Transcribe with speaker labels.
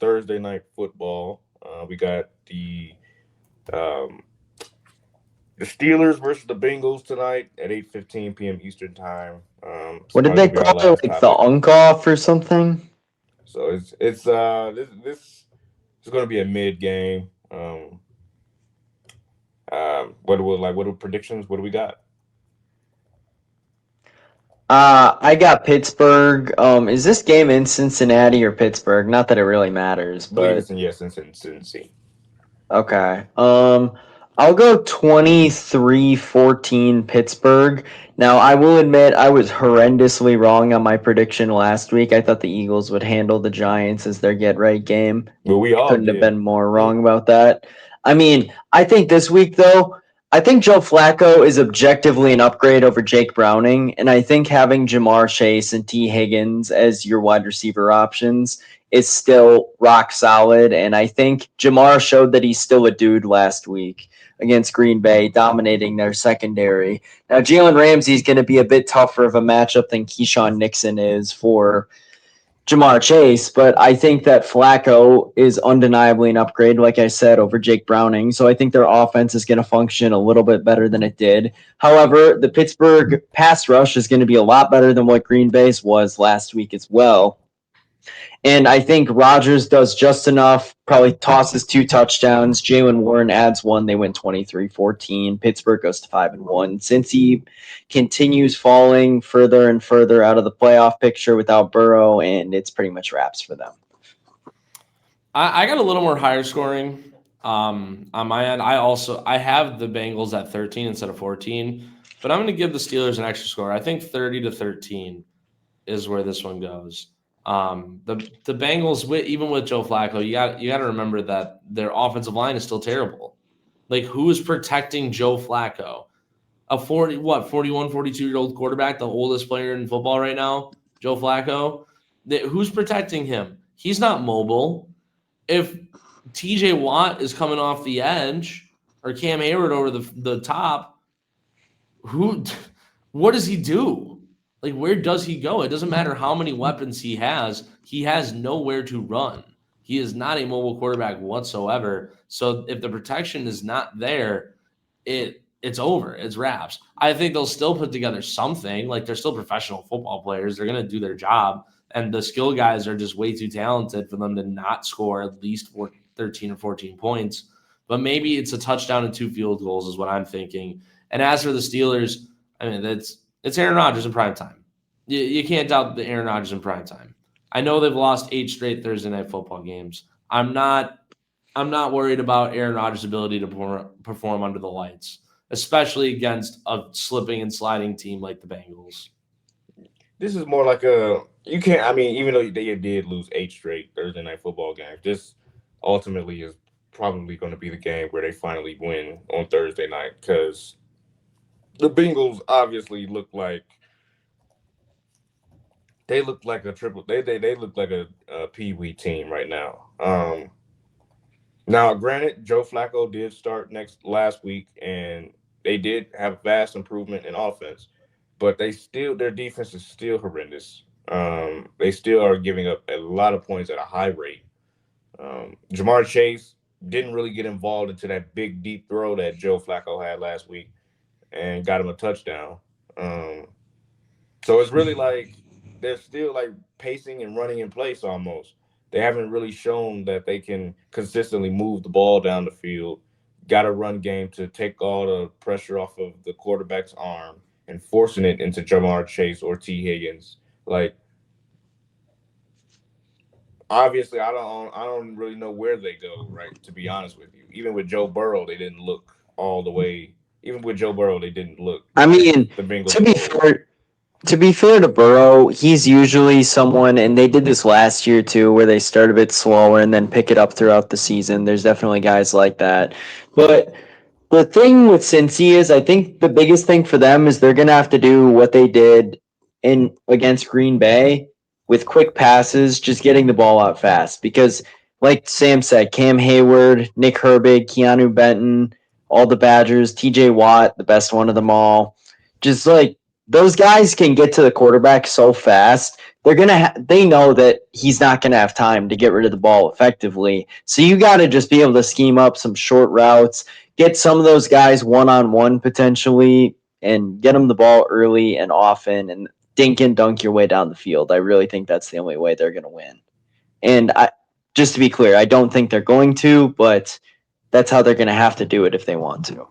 Speaker 1: Thursday night football. We got um, the Steelers versus the Bengals tonight at 8:15 p.m. Eastern time. It's
Speaker 2: What did
Speaker 1: probably
Speaker 2: they
Speaker 1: gonna be our
Speaker 2: call it?
Speaker 1: last
Speaker 2: Like the
Speaker 1: topic.
Speaker 2: unk off or something?
Speaker 1: So it's this is gonna be a mid game. What are predictions? What do we got?
Speaker 2: I got Pittsburgh. Is this game in Cincinnati or Pittsburgh? Not that it really matters,
Speaker 1: I believe
Speaker 2: but
Speaker 1: it's in yes, it's in Cincy.
Speaker 2: okay. I'll go 23-14 Pittsburgh. Now, I will admit I was horrendously wrong on my prediction last week. I thought the Eagles would handle the Giants as their get right game.
Speaker 1: Well, we all
Speaker 2: Couldn't have
Speaker 1: did.
Speaker 2: been more wrong about that. I mean, I think this week though, I think Joe Flacco is objectively an upgrade over Jake Browning, and I think having Jamar Chase and T. Higgins as your wide receiver options is still rock solid. And I think Jamar showed that he's still a dude last week against Green Bay, dominating their secondary. Now, Jalen Ramsey is going to be a bit tougher of a matchup than Keyshawn Nixon is for Jamar Chase, but I think that Flacco is undeniably an upgrade, like I said, over Jake Browning. So I think their offense is going to function a little bit better than it did. However, the Pittsburgh pass rush is going to be a lot better than what Green Bay's was last week as well. And I think Rodgers does just enough, probably tosses 2 touchdowns. Jalen Warren adds one. They win 23-14. Pittsburgh goes to 5-1. Since he continues falling further and further out of the playoff picture without Burrow, and it's pretty much wraps for them.
Speaker 3: I got a little more higher scoring on my end. I have the Bengals at 13 instead of 14, but I'm going to give the Steelers an extra score. I think 30-13 is where this one goes. The Bengals, even with Joe Flacco, you got to remember that their offensive line is still terrible. Like, who is protecting Joe Flacco? A 41, 42-year-old quarterback, the oldest player in football right now, Joe Flacco. Who's protecting him? He's not mobile. If TJ Watt is coming off the edge or Cam Hayward over the top, what does he do? Like, where does he go? It doesn't matter how many weapons he has nowhere to run. He is not a mobile quarterback whatsoever. So if the protection is not there, it's over. It's wraps. I think they'll still put together something. Like, they're still professional football players. They're going to do their job. And the skill guys are just way too talented for them to not score at least 13 or 14 points. But maybe it's a touchdown and 2 field goals is what I'm thinking. And as for the Steelers, I mean, it's Aaron Rodgers in prime time. You can't doubt the Aaron Rodgers in prime time. I know they've lost 8 straight Thursday night football games. I'm not worried about Aaron Rodgers' ability to perform under the lights, especially against a slipping and sliding team like the Bengals.
Speaker 1: This is more like a you can't. I mean, even though they did lose 8 straight Thursday night football games, this ultimately is probably going to be the game where they finally win on Thursday night because the Bengals obviously look like a triple. They look like a pee wee team right now. Now, granted, Joe Flacco did start next last week, and they did have vast improvement in offense, but their defense is still horrendous. They still are giving up a lot of points at a high rate. Jamar Chase didn't really get involved into that big deep throw that Joe Flacco had last week and got him a touchdown. Um, so it's really like they're still like pacing and running in place almost. They haven't really shown that they can consistently move the ball down the field. Got a run game to take all the pressure off of the quarterback's arm and forcing it into Jamar Chase or T. Higgins. Like obviously, I don't really know where they go. Right, to be honest with you, even with Joe Burrow, they didn't look all the way. Even with Joe Burrow, they didn't look
Speaker 2: I
Speaker 1: like
Speaker 2: mean,
Speaker 1: the Bengals
Speaker 2: to
Speaker 1: of
Speaker 2: be
Speaker 1: old.
Speaker 2: fair, to be fair to Burrow, he's usually someone, and they did this last year too, where they start a bit slower and then pick it up throughout the season. There's definitely guys like that. But the thing with Cincy is, I think the biggest thing for them is they're going to have to do what they did in against Green Bay with quick passes, just getting the ball out fast. Because, like Sam said, Cam Hayward, Nick Herbig, Keanu Benton, all the Badgers, T.J. Watt, the best one of them all, just like those guys can get to the quarterback so fast. They know that he's not gonna have time to get rid of the ball effectively. So you got to just be able to scheme up some short routes, get some of those guys one on one potentially, and get them the ball early and often, and dink and dunk your way down the field. I really think that's the only way they're gonna win. And just to be clear, I don't think they're going to, but that's how they're gonna have to do it if they want to.